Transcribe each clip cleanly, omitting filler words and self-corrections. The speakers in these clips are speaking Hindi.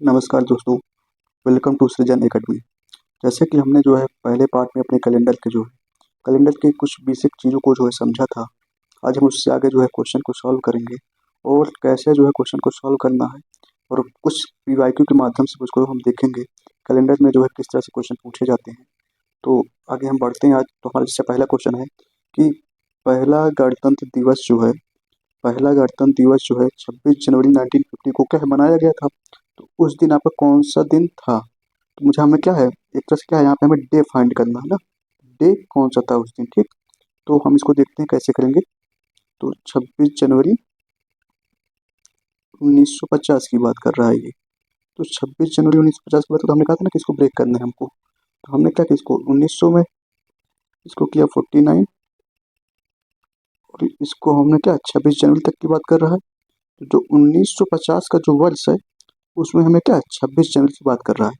नमस्कार दोस्तों, वेलकम टू सृजन एकेडमी। जैसे कि हमने जो है पहले पार्ट में अपने कैलेंडर के कुछ बेसिक चीज़ों को जो है समझा था। आज हम उससे आगे जो है क्वेश्चन को सॉल्व करेंगे और कैसे जो है क्वेश्चन को सॉल्व करना है, और कुछ पीवाईक्यू के माध्यम से उसको हम देखेंगे कैलेंडर में जो है किस तरह से क्वेश्चन पूछे जाते हैं। तो आगे हम बढ़ते हैं। आज तो हमारा जैसे पहला क्वेश्चन है कि पहला गणतंत्र दिवस जो है पहला गणतंत्र दिवस जो है 26 जनवरी 1950 को क्या है मनाया गया था। तो उस दिन आपका कौन सा दिन था। तो मुझे हमें क्या है, एक तरह से क्या है, यहाँ पे हमें डे फाइंड करना है ना। डे कौन सा था उस दिन, ठीक। तो हम इसको देखते हैं कैसे करेंगे। तो 26 जनवरी 1950 की बात कर रहा है ये। तो 26 जनवरी 1950 की बात, तो हमने कहा था ना कि इसको ब्रेक करना है हमको। तो हमने क्या किया, इसको 1900 में इसको किया 49, और इसको हमने क्या 26 जनवरी तक की बात कर रहा है। तो जो 1950 का जो वर्ष है उसमें हमें क्या 26 जनवरी की बात कर रहा है।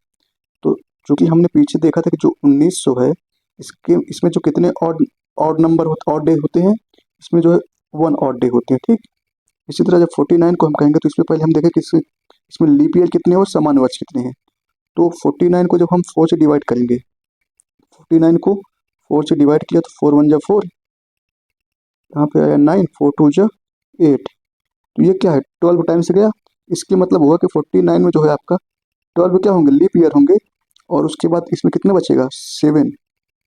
तो चूंकि हमने पीछे देखा था कि जो 1900 है इसके इसमें जो कितने ऑड नंबर ऑड डे होते हैं, इसमें जो है 1 ऑड डे होते हैं, ठीक। इसी तरह जब 49 को हम कहेंगे तो इसमें पहले हम देखें कि इसमें लीप ईयर कितने हैं और समान वर्ष कितने हैं। तो 49 को जब हम 4 से डिवाइड करेंगे, 49 को 4 से डिवाइड किया तो 4 1 जा 4, यहाँ पे आया 9, 4 2 जा 8। तो ये क्या है 12 टाइम से गया। इसके मतलब हुआ कि 49 में जो है आपका 12 क्या होंगे, लीप ईयर होंगे। और उसके बाद इसमें कितने बचेगा 7,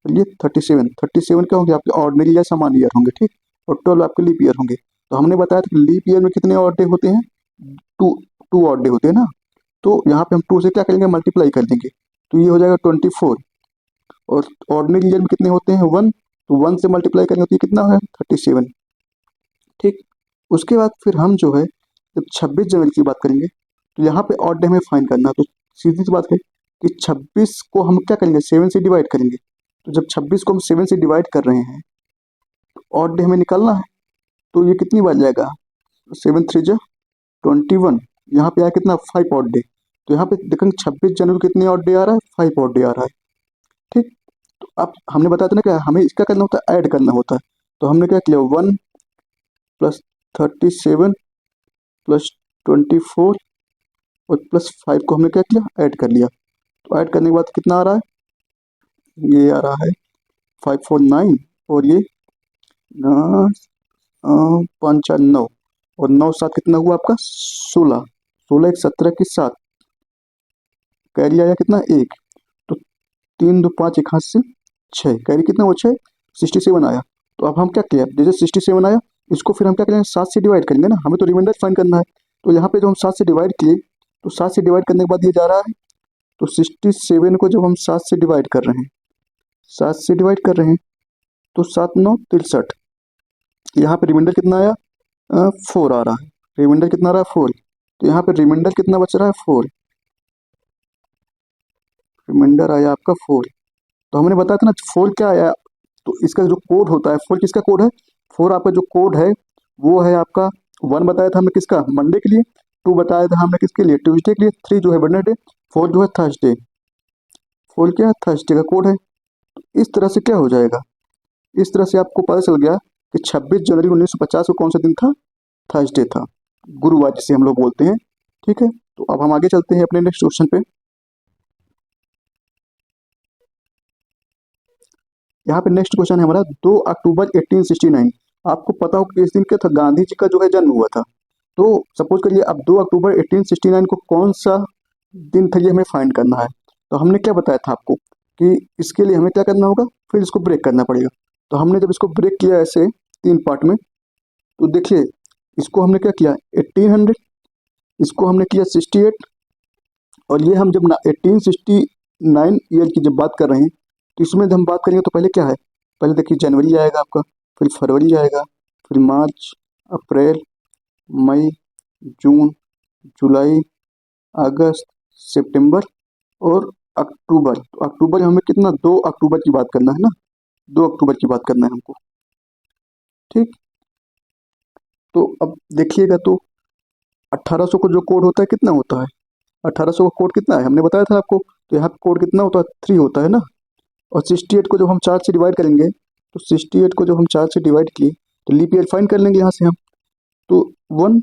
ये 37 क्या होंगे आपके ऑर्डिनरी या समान ईयर होंगे, ठीक। और 12 आपके लीप ईयर होंगे। तो हमने बताया था कि लीप ईयर में कितने ऑड डे होते हैं, टू टू ऑड डे होते हैं ना। तो यहाँ पे हम 2 से क्या करेंगे, मल्टीप्लाई कर देंगे। तो ये हो जाएगा 24। और ऑर्डिनरी ईयर में कितने होते हैं 1, तो 1 से मल्टीप्लाई करेंगे तो ये कितना है 37, ठीक। उसके बाद फिर हम जो है जब 26 जनवरी की बात करेंगे तो यहाँ पे ऑड डे हमें फाइंड करना है। तो सीधी सी बात है कि 26 को हम क्या करेंगे 7 से डिवाइड करेंगे। तो जब 26 को हम 7 से डिवाइड कर रहे हैं तो ऑड डे हमें निकालना है। तो ये कितनी बार जाएगा, 7 3 जा 21। यहाँ पे आया कितना 5 ऑड डे। तो यहाँ पे देखेंगे 26 जनवरी कितने ऑड डे आ रहा है, 5 ऑड डे आ रहा है, ठीक। तो अब हमने बताया था ना क्या हमें इसका करना होता है, ऐड करना होता है। तो हमने क्या किया 1 प्लस 37 प्लस 24 और प्लस 5 को हमने क्या किया ऐड कर लिया। तो ऐड करने के बाद कितना आ रहा है, ये आ रहा है 549, और ये 5 4 9, और 9 7 कितना हुआ आपका 16, 16 1 17 की 7, कैरी आया कितना 1। तो 3 2 5 1 हाथ से 6, कैरी कितना वो 6, 67 आया। तो अब हम क्या किया, जैसे 67 आया इसको फिर हम क्या करेंगे 7 से डिवाइड करेंगे ना, हमें तो रिमाइंडर फाइंड करना है। तो यहाँ पे जो हम 7 से डिवाइड किए, तो 7 से डिवाइड करने के बाद ये जा रहा है। तो 67 को जब हम 7 से डिवाइड कर रहे हैं, 7 से डिवाइड कर रहे हैं तो 7 9 63, यहाँ पे रिमाइंडर कितना आया 4 आ रहा है। रिमाइंडर कितना आ रहा है 4। तो यहाँ पे रिमाइंडर कितना बच रहा है 4, रिमाइंडर आया आपका 4। तो हमने बताया था ना 4 क्या आया। तो इसका जो कोड होता है 4 किसका कोड है, 4 आपका जो कोड है वो है आपका 1 बताया था हमने किसका मंडे के लिए, 2 बताया था हमने किसके लिए ट्यूसडे के लिए, 3 जो है वेडनेसडे, 4 जो है थर्सडे। 4 क्या है थर्सडे का कोड है। इस तरह से क्या हो जाएगा, इस तरह से आपको पता चल गया कि 26 जनवरी 1950 को कौन सा दिन था, थर्सडे था, गुरुवार जिसे हम लोग बोलते हैं, ठीक है। तो अब हम आगे चलते हैं अपने नेक्स्ट क्वेश्चन पे। यहाँ पे नेक्स्ट क्वेश्चन है हमारा 2 अक्टूबर 1869। आपको पता हो कि इस दिन क्या था, गांधी जी का जो है जन्म हुआ था। तो सपोज करिए अब 2 अक्टूबर 1869 को कौन सा दिन था ये हमें फाइंड करना है। तो हमने क्या बताया था आपको कि इसके लिए हमें क्या करना होगा, फिर इसको ब्रेक करना पड़ेगा। तो हमने जब इसको ब्रेक किया ऐसे 3 पार्ट में, तो देखिए इसको हमने क्या किया 1800, इसको हमने किया 68, और ये हम जब 1869 ईयर की जब बात कर रहे हैं तो इसमें जब हम बात करेंगे तो पहले क्या है, पहले देखिए जनवरी आएगा आपका, फिर फरवरी आएगा, फिर मार्च, अप्रैल, मई, जून, जुलाई, अगस्त, सितंबर और अक्टूबर। तो अक्टूबर हमें कितना 2 अक्टूबर की बात करना है ना, 2 अक्टूबर की बात करना है हमको, ठीक। तो अब देखिएगा तो 1800 को जो कोड होता है कितना होता है, 1800 का कोड कितना है हमने बताया था आपको। तो यहाँ कोड कितना होता है 3 होता है ना। और 68 को जब हम 4 से डिवाइड करेंगे, तो 68 को जब हम 4 से डिवाइड किए तो लीप ईयर फाइंड कर लेंगे यहाँ से हम। तो 1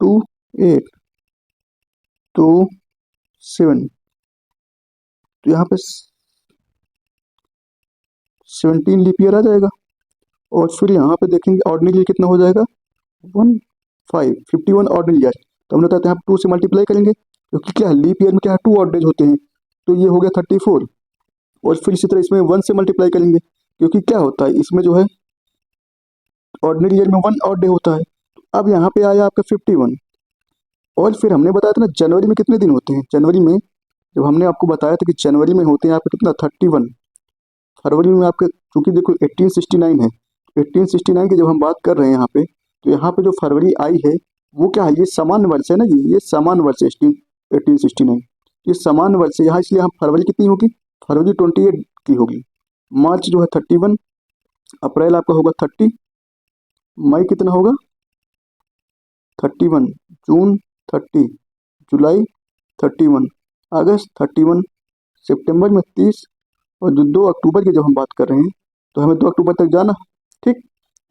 2 8, तो 7, तो यहाँ पे 17 लीप ईयर आ जाएगा। और फिर यहाँ पे देखेंगे ऑर्डिनरी कितना हो जाएगा, 51 ऑर्डिनरी ईयर। तो हमने बताया यहाँ 2 से मल्टीप्लाई करेंगे, क्योंकि क्या है लीप ईयर में क्या है 2 ऑड डेज होते हैं, तो ये हो गया 34। और फिर इसी तरह इसमें 1 से मल्टीप्लाई करेंगे, क्योंकि क्या होता है इसमें जो है ऑर्डिनरी ईयर में 1 ऑड डे होता है। अब यहाँ पे आया आपका 51। और फिर हमने बताया था ना जनवरी में कितने दिन होते हैं, जनवरी में जब हमने आपको बताया था कि जनवरी में होते हैं आपके कितना 31, फरवरी में आपके चूंकि देखो 1869 है, 1869 की जब हम बात कर रहे हैं यहाँ पे, तो यहाँ पे जो फरवरी आई है वो क्या है, ये समान वर्ष है ना, ये समान वर्ष है 1869, ये समान वर्ष है यहाँ, इसलिए यहाँ फरवरी कितनी होगी, फरवरी 28 की होगी। मार्च जो है 31, अप्रैल आपका होगा 30, मई कितना होगा 31, जून 30, जुलाई 31, अगस्त 31, सितंबर में 30, और जो 2 अक्टूबर की जब हम बात कर रहे हैं तो हमें 2 अक्टूबर तक जाना, ठीक।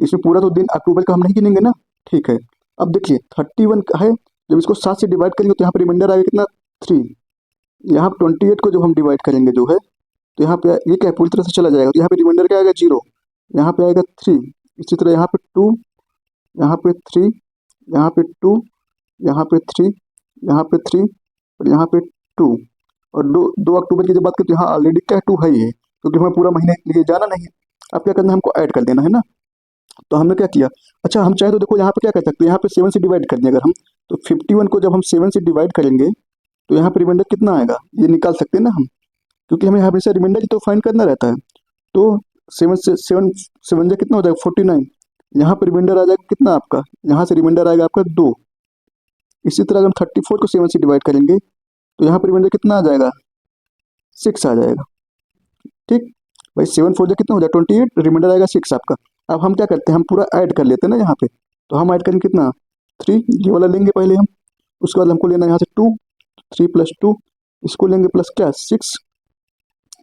इसमें पूरा तो दिन अक्टूबर का हम नहीं गिनेंगे ना, ठीक है। अब देखिए 31 का है, जब इसको 7 से डिवाइड करेंगे तो यहाँ पर रिमाइंडर आएगा कितना 3। यहाँ 28 को जब हम डिवाइड करेंगे जो है, तो यहाँ पे ये क्या है पूरी तरह से चला जाएगा, तो यहाँ पे रिमाइंडर क्या आएगा 0, यहाँ पे आएगा 3, इसी तरह यहाँ पे 2, यहाँ पे 3, यहाँ पे 2, यहाँ पे 3, यहाँ पे 3, और यहाँ पे 2। और 2 अक्टूबर की जब बात करें तो यहाँ ऑलरेडी क्या है 2 है ही है, क्योंकि हमें पूरा महीने लिए जाना नहीं है। अब क्या करना है, हमको ऐड कर देना है ना। तो हमने क्या किया, अच्छा हम चाहे तो देखो यहाँ पे क्या कर सकते हैं, यहाँ पे 7 से डिवाइड कर दें अगर हम, तो 51 को जब हम 7 से डिवाइड करेंगे तो यहाँ पे रिमाइंडर कितना आएगा ये निकाल सकते हैं ना हम, क्योंकि हमें हमेशा रिमाइंडर ही तो फाइंड करना रहता है। तो 7 से 7 7 जा कितना हो जाएगा 49, यहाँ पे रिमाइंडर आ जाएगा कितना आपका, यहाँ से रिमाइंडर आएगा आपका 2। इसी तरह हम 34 को 7 से डिवाइड करेंगे तो यहाँ पे रिमाइंडर कितना आ जाएगा 6 आ जाएगा, ठीक। भाई 7 4 जा कितना हो जाएगा 28, रिमाइंडर आएगा 6 आपका। अब हम क्या करते हैं, हम पूरा ऐड कर लेते हैं ना यहाँ पे, तो हम ऐड करेंगे कितना 3, ये वाला लेंगे पहले हम, उसके बाद हमको लेना है यहाँ से 2, 3 + 2, इसको लेंगे प्लस क्या 6,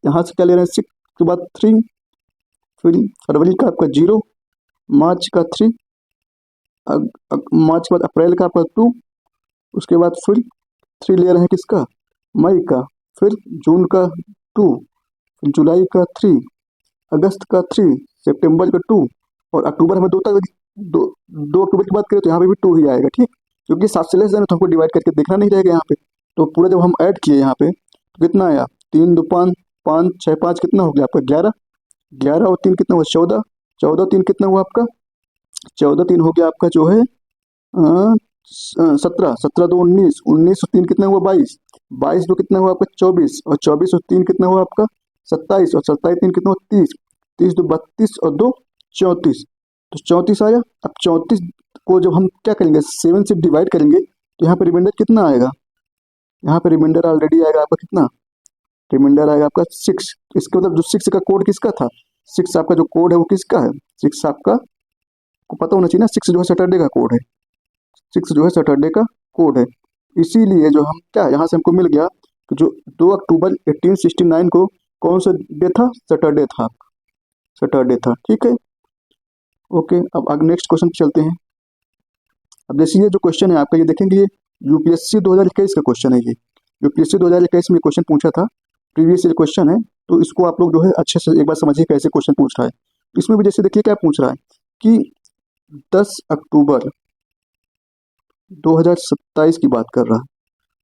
यहाँ से क्या ले रहे हैं 6 के बाद 3, फिर फरवरी का आपका 0, मार्च का 3, मार्च के बाद अप्रैल का आपका 2, उसके बाद फिर 3 ले रहे हैं किसका मई का, फिर जून का 2, फिर जुलाई का 3, अगस्त का 3, सितंबर का 2, और अक्टूबर हमें 2 तक 2 अक्टूबर की बात करें तो यहाँ पे भी 2 ही आएगा, ठीक। क्योंकि 7 से लेस है तो हमको डिवाइड करके देखना नहीं रहेगा यहाँ पे। तो पूरा जब हम ऐड किए यहाँ पे तो कितना आया 3 2 5 5 6 5 कितना हो गया आपका 11, 11 और 3 कितना हुआ 14, 14 3 कितना हुआ आपका 14 3 हो गया आपका जो है 17, 17 2 19, 19 और 3 कितना हुआ 22, 22 2 कितना हुआ आपका 24, और 24 और 3 कितना हुआ आपका 27, और 27 3 कितना हुआ 30, 30 2 32 और 2 34, तो 34 आया। अब 34 को जब हम क्या करेंगे 7 से डिवाइड करेंगे तो यहाँ पे रिमाइंडर कितना आएगा, यहाँ पे रिमाइंडर ऑलरेडी आएगा आपका कितना, रिमाइंडर आएगा आपका 6। इसका मतलब जो 6 का कोड किसका था, 6 आपका जो कोड है वो किसका है, 6 आपका को पता होना चाहिए ना, 6 जो है सैटरडे का कोड है, 6 जो है सैटरडे का कोड है। इसीलिए जो हम क्या यहाँ से हमको मिल गया कि जो 2 अक्टूबर 1869 को कौन सा डे था, सैटरडे था, सैटरडे था, ठीक है। ओके, अब आगे नेक्स्ट क्वेश्चन पे चलते हैं। अब जैसे ये जो क्वेश्चन है आपका, ये देखेंगे ये यूपीएससी 2021 का क्वेश्चन है, ये यूपीएससी 2021 में क्वेश्चन पूछा था, प्रीवियस ईयर क्वेश्चन है, तो इसको आप लोग जो है अच्छे से एक बार समझिए कैसे क्वेश्चन पूछ रहा है। इसमें भी जैसे देखिए क्या पूछ रहा है कि 10 अक्टूबर 2027 की बात कर रहा है,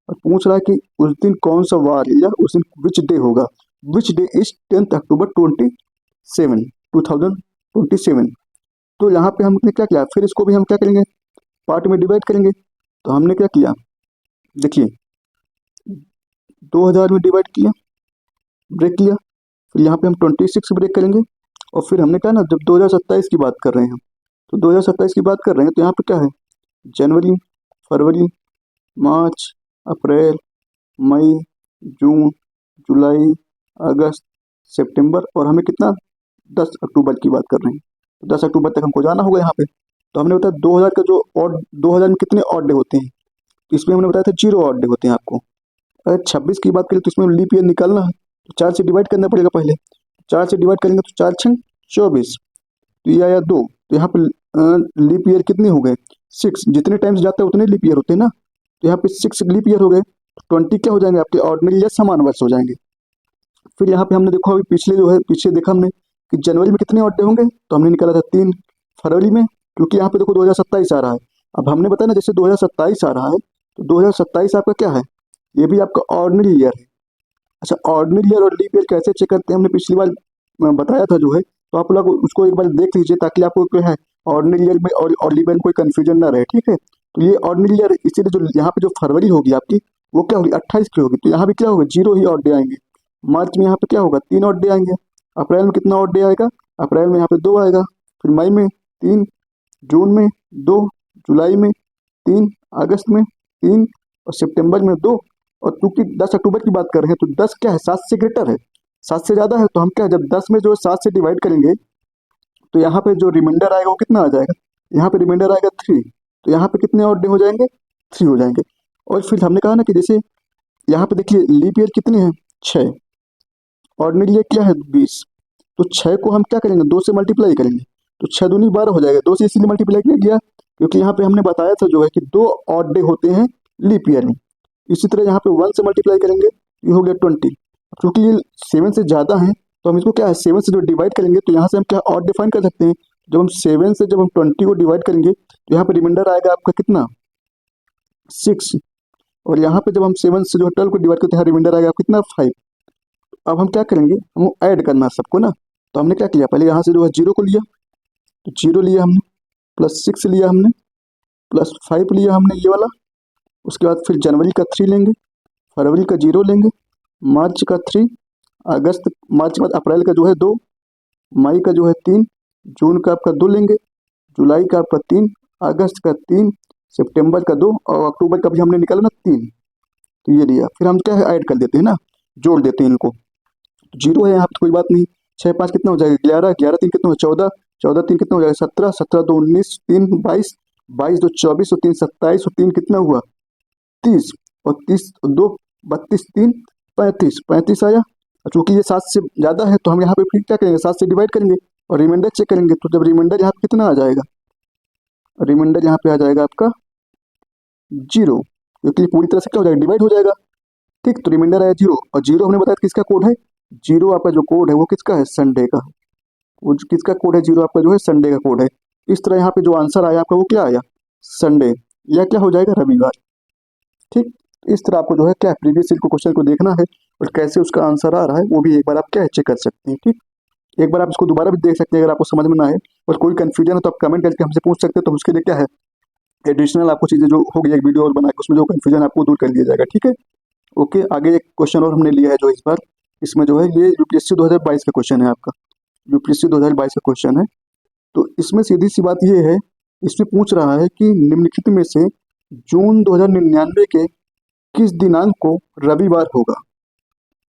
और पूछ रहा है कि उस दिन कौन सा वार या उस दिन विच डे होगा, विच डे इज 10 अक्टूबर 2027। तो यहाँ पे हमने क्या किया, फिर इसको भी हम क्या करेंगे पार्ट में डिवाइड करेंगे। तो हमने क्या किया देखिए 2000 में डिवाइड किया, ब्रेक किया, फिर यहाँ पे हम 26 ब्रेक करेंगे, और फिर हमने कहा ना जब 2027 की बात कर रहे हैं, तो 2027 की बात कर रहे हैं तो यहाँ पे क्या है जनवरी, फरवरी, मार्च, अप्रैल, मई, जून, जुलाई, अगस्त, सितंबर, और हमें कितना 10 अक्टूबर की बात कर रहे हैं, तो 10 अक्टूबर तक हमको जाना होगा यहाँ पे। तो हमने बताया 2000 का जो ऑड 2000 में कितने ऑड डे होते हैं, तो इसमें हमने बताया था 0 ऑड डे होते हैं आपको। अगर 26 की बात करें तो इसमें लीप ईयर निकालना है, तो 4 से डिवाइड करना पड़ेगा पहले, 4 से डिवाइड करेंगे तो 4 6 24, तो ये आया 2, तो यहाँ पे लीप ईयर कितने हो गए 6, जितने टाइम्स जाता है उतने लीप ईयर होते हैं ना, तो यहाँ पे 6 लीप ईयर हो गए। 20 क्या हो जाएंगे आपके ऑर्डिनरी या समान वर्ष हो जाएंगे। फिर यहाँ पे हमने देखो अभी पिछले जो है पीछे देखा हमने कि जनवरी में कितने ऑड डे होंगे, तो हमने निकाला था 3। फरवरी में, क्योंकि यहाँ पे देखो 2027 आ रहा है, अब हमने बताया ना जैसे 2027 आ रहा है तो 2027 आपका क्या है, ये भी आपका ऑर्डिनरी ईयर है। अच्छा, ऑर्डिनरी ईयर और लीप ईयर कैसे चेक करते हैं हमने पिछली बार बताया था जो है, तो आप लोग उसको एक बार देख लीजिए ताकि आपको क्या है ऑर्डिनरी ईयर में और लीप ईयर में कोई कंफ्यूजन ना रहे, ठीक है। तो ये ऑर्डिनरी ईयर, इसीलिए जो यहाँ पे जो फरवरी होगी आपकी वो क्या होगी 28 की होगी, तो यहाँ भी क्या होगा 0 ही ऑड डे आएंगे। मार्च में यहाँ पे क्या होगा 3 ऑड डे आएंगे। अप्रैल में कितना ऑड डे आएगा, अप्रैल में यहाँ पे 2 आएगा। फिर मई में 3, जून में 2, जुलाई में 3, अगस्त में 3 और सितंबर में 2। और चूंकि 10 अक्टूबर की बात कर रहे हैं तो 10 क्या है 7 से ग्रेटर है, 7 से ज़्यादा है, तो हम क्या जब 10 में जो 7 से डिवाइड करेंगे तो यहाँ पे जो रिमाइंडर आएगा वो कितना आ जाएगा, यहाँ पे रिमाइंडर आएगा 3, तो यहाँ पे कितने और डे हो जाएंगे 3 हो जाएंगे। और फिर हमने कहा ना कि जैसे यहाँ पे देखिए लीप ईयर कितने हैं 6, ऑर्डिनरी ईयर क्या है 20, तो 6 को हम क्या करेंगे 2 से मल्टीप्लाई करेंगे, तो 6 दूनी 12 हो जाएगा, 2 से इसलिए मल्टीप्लाई किया गया क्योंकि यहाँ पे हमने बताया था जो है कि 2 ऑड डे होते हैं लीप ईयर में। इसी तरह यहाँ पे 1 से मल्टीप्लाई करेंगे, ये हो गया 20, क्योंकि ये 7 से ज़्यादा है तो हम इसको क्या है 7 से जो डिवाइड करेंगे तो यहाँ से हम क्या ऑड डिफाइन कर सकते हैं। जब हम 7 से जब हम 20 को डिवाइड करेंगे तो यहाँ पे रिमाइंडर आएगा आपका कितना 6, और यहाँ पे जब हम 7 से जो 12 को डिवाइड करते हैं रिमाइंडर आएगा कितना 5। अब हम क्या करेंगे, हम ऐड करना है सबको ना, तो हमने क्या किया पहले यहाँ से जो है 0 को लिया, तो 0 लिया हमने, प्लस 6 लिया हमने, प्लस 5 लिया हमने ये वाला, उसके बाद फिर जनवरी का 3 लेंगे, फरवरी का 0 लेंगे, मार्च का 3, अगस्त मार्च के बाद अप्रैल का जो है 2, मई का जो है 3, जून का आपका 2 लेंगे, जुलाई का आपका 3, अगस्त का 3, सितंबर का 2 और अक्टूबर का भी हमने निकाला ना 3, तो ये लिया। फिर हम क्या है ऐड कर देते हैं ना, जोड़ देते हैं इनको, 0 है यहाँ पे कोई बात नहीं, 6 5 कितना हो जाएगा 11, 11 3 कितना हो 14, 14 3 कितना हो जाएगा 17, 17 2 19, 3 22, 22 2 24 और 3 27 और 3 कितना हुआ 30, और 30 2 32 3 35, 35 आया। और चूंकि ये 7 से ज़्यादा है तो हम यहाँ पे फिर क्या करेंगे 7 से डिवाइड करेंगे और रिमाइंडर चेक करेंगे, तो जब रिमाइंडर यहाँ पे कितना आ जाएगा, रिमाइंडर यहाँ पे आ जाएगा आपका 0, क्योंकि पूरी तरह से क्या हो जाएगा डिवाइड हो जाएगा, ठीक। तो रिमाइंडर आया 0, और 0 हमने बताया किसका कोड है, 0 आपका जो कोड है वो किसका है संडे का, वो किसका कोड है 0 आपका जो है संडे का कोड है। इस तरह यहाँ पे जो आंसर आया आपका वो क्या आया संडे, या क्या हो जाएगा रविवार, ठीक। इस तरह आपको जो है क्या प्रीवियस ईयर को क्वेश्चन को देखना है और कैसे उसका आंसर आ रहा है वो भी एक बार आप क्या चेक कर सकते हैं, ठीक। एक बार आप इसको दोबारा भी देख सकते हैं अगर आपको समझ में ना आए, और कोई कंफ्यूजन है तो आप कमेंट करके हमसे पूछ सकते हैं, तो उसके लिए क्या है एडिशनल आपको चीज़ें जो होगी एक वीडियो और बना के उसमें जो कंफ्यूजन आपको दूर कर दिया जाएगा, ठीक है। ओके, आगे एक क्वेश्चन और हमने लिया है जो इस बार, इसमें जो है ये यूपीएससी 2022 का क्वेश्चन है आपका, यूपीएससी 2022 का क्वेश्चन है। तो इसमें सीधी सी बात ये है, इसमें पूछ रहा है कि निम्नलिखित में से जून 2099 के किस दिनांक को रविवार होगा,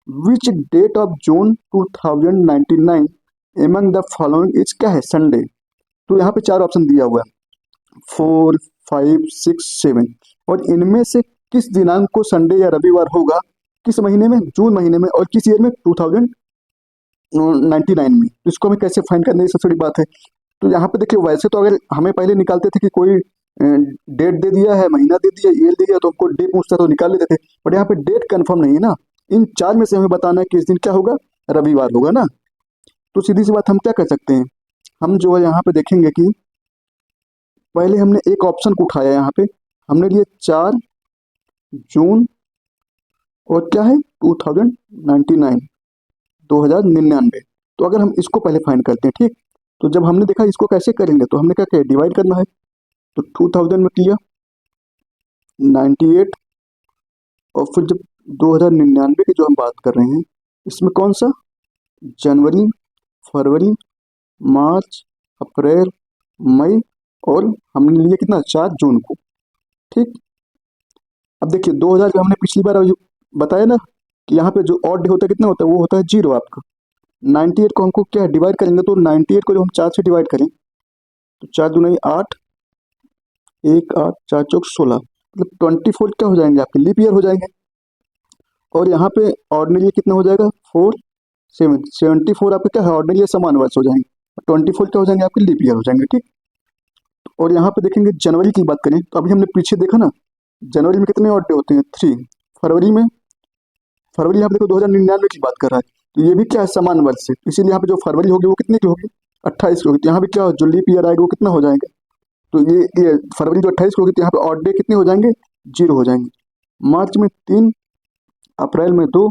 which date of June 2099 among the following is क्या है संडे। तो यहाँ पे 4 ऑप्शन दिया हुआ है 4 5 6 7, और इनमें से किस दिनांक को संडे या रविवार होगा, किस महीने में जून महीने में और किस ईयर में 2099 में। तो इसको हमें कैसे फाइंड करने की सबसे बड़ी बात है। तो यहाँ पे देखिए वैसे तो अगर हमें पहले निकालते थे कि कोई डेट दे दिया है, महीना दे दिया, ईयर दे दिया, तो हमको डे पूछता तो निकाल लेते थे, बट यहाँ पे डेट कंफर्म नहीं है ना, इन 4 में से हमें बताना है कि इस दिन क्या होगा रविवार होगा ना। तो सीधी सी बात हम क्या कर सकते हैं, हम जो है यहाँ पे देखेंगे कि पहले हमने एक ऑप्शन को उठाया, यहाँ पे हमने लिए 4 जून और क्या है 2099। तो अगर हम इसको पहले फाइंड करते हैं, ठीक। तो जब हमने देखा इसको कैसे करेंगे तो हमने क्या किया डिवाइड करना है, तो 2000 में किया 98, और फिर जब 2099 की जो हम बात कर रहे हैं इसमें कौन सा जनवरी, फरवरी, मार्च, अप्रैल, मई, और हमने लिया कितना 4 जून को, ठीक। अब देखिए 2000 का हमने पिछली बार बताया ना कि यहाँ पे जो ऑड डे होता है कितना होता है, वो होता है 0 आपका। 98 को हमको क्या डिवाइड करेंगे, तो 98 को जब हम 4 से डिवाइड करें तो 4 दूनी 8, 1 8 4 चौक 16, मतलब 24 क्या हो जाएंगे आपके लीप ईयर हो जाएंगे। और यहाँ पे ऑर्डिनरी कितना हो जाएगा 4 7, 74 आपके क्या है ऑर्डिनरी समान वर्ष हो जाएंगे, 24 क्या हो जाएंगे आपके लीप ईयर हो जाएंगे, ठीक। और यहाँ पे देखेंगे जनवरी की बात करें तो अभी हमने पीछे देखा ना जनवरी में कितने ऑड डे होते हैं 3, फरवरी यहाँ पे देखो 2099 की बात कर रहा है, तो ये भी क्या है, समान वर्ष से, इसीलिए यहाँ पे जो फरवरी होगी वो कितने की होगी, 28 की होगी। तो यहाँ पे क्या हो, जो लीप ईयर आएगा वो कितना हो जाएगा, तो ये फरवरी जो 28 को होगी, तो यहाँ पे ऑड डे कितने हो जाएंगे, 0 हो जाएंगे। मार्च में 3, अप्रैल में 2,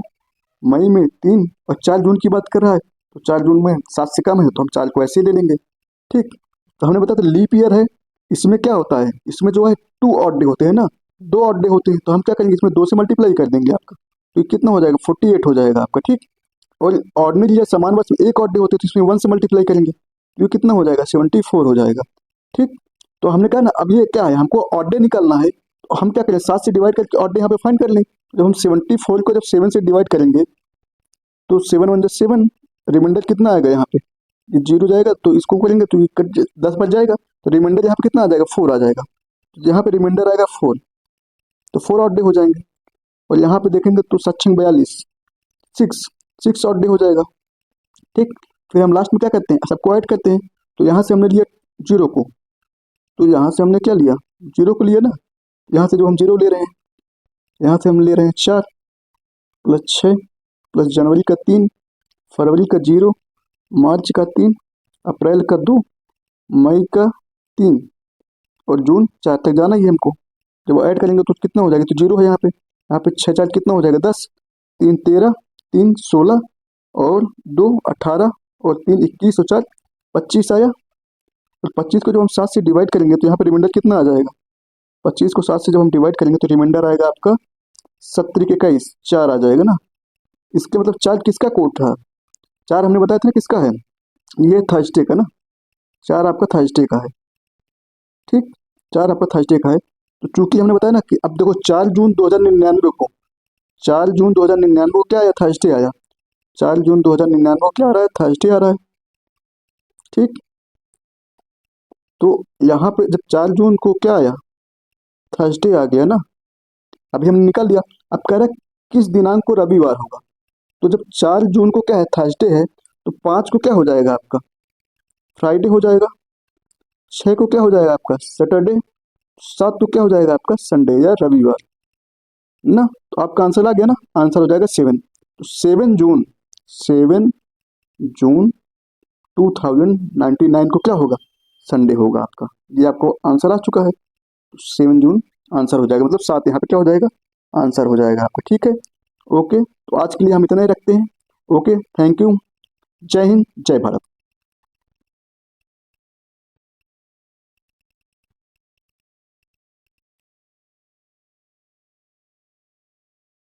मई में 3 और 4 जून की बात कर रहा है, तो 4 जून में 7 से कम है तो हम 4 को ऐसे ही ले लेंगे। ठीक, तो हमने बताया था लीप ईयर है, इसमें क्या होता है, इसमें जो है 2 ऑड डे होते हैं ना, 2 ऑड डे होते हैं, तो हम क्या करेंगे, इसमें 2 से मल्टीप्लाई कर देंगे आपका, तो ये कितना हो जाएगा, 48 हो जाएगा आपका। ठीक, और ऑर्डिनरी या समान वर्ष में 1 ऑड डे होते हैं, तो इसमें 1 से मल्टीप्लाई करेंगे, तो ये कितना हो जाएगा, 74 हो जाएगा। ठीक, तो हमने कहा ना, अब ये क्या है, हमको ऑड डे निकालना है, तो हम क्या करें, 7 से डिवाइड करके ऑड डे यहाँ पे फाइंड कर लें। जब हम 74 को जब 7 से डिवाइड करेंगे, तो 7 1 7, रिमाइंडर कितना आएगा यहाँ पे, ये 0 जाएगा, तो इसको करेंगे तो ये 10 बच जाएगा, तो रिमाइंडर यहाँ पे कितना आ जाएगा, 4 आ जाएगा। तो यहाँ पे रिमाइंडर आएगा 4, तो 4 ऑड डे हो जाएंगे। और यहाँ पे देखेंगे तो 7 42, 6 ऑड डे हो जाएगा। ठीक, फिर हम लास्ट में क्या करते हैं, सबको ऐड करते हैं, तो यहाँ से हमने लिया 0 को, तो यहाँ से हमने क्या लिया, 0 को लिया ना, यहाँ से जो हम 0 ले रहे हैं, यहाँ से हम ले रहे हैं 4 प्लस 6 प्लस जनवरी का 3, फरवरी का 0, मार्च का 3, अप्रैल का 2, मई का 3 और जून 4 तक जाना ही है हमको। जब ऐड करेंगे तो कितना हो जाएगा, तो 0 है यहाँ पे 6 4 कितना हो जाएगा, 10, 3 13, 3 16 और 2 18 और 3 21 और 4 25 आया। और 25 को जब हम 7 से डिवाइड करेंगे तो यहाँ पे रिमाइंडर कितना आ जाएगा, 25 को 7 से जब हम डिवाइड करेंगे तो रिमाइंडर आएगा आपका 70 21, 4 आ जाएगा ना। इसके मतलब 4 किसका कोड था, 4 हमने बताया था ना किसका है, ये थर्सडे का ना, 4 आपका थर्सडे का है। ठीक, 4 आपका थर्सडे का है, तो चूंकि हमने बताया ना कि अब देखो 4 जून 2099 को, 4 जून 2099 को क्या आया, थर्सडे आया, 4 जून 2099 को क्या आ रहा है, थर्सडे आ रहा है। ठीक, तो यहाँ पे जब 4 जून को क्या आया, थर्सडे आ गया ना, अभी हमने निकाल दिया। अब कह रहा है किस दिनांक को रविवार होगा, तो जब 4 जून को क्या है, थर्सडे है, तो 5 को क्या हो जाएगा आपका, फ्राइडे हो जाएगा, 6 को क्या हो जाएगा आपका, सैटरडे, 7 को क्या हो जाएगा आपका, संडे या रविवार ना। तो आपका आंसर आ गया ना, आंसर हो जाएगा 7। तो 7 जून 2099 को क्या होगा, संडे होगा आपका। ये आपको आंसर आ चुका है, तो 7 जून आंसर हो जाएगा, मतलब 7 यहाँ पे क्या हो जाएगा, आंसर हो जाएगा आपका। ठीक है, ओके, तो आज के लिए हम इतना ही रखते हैं। ओके, थैंक यू, जय हिंद, जय भारत।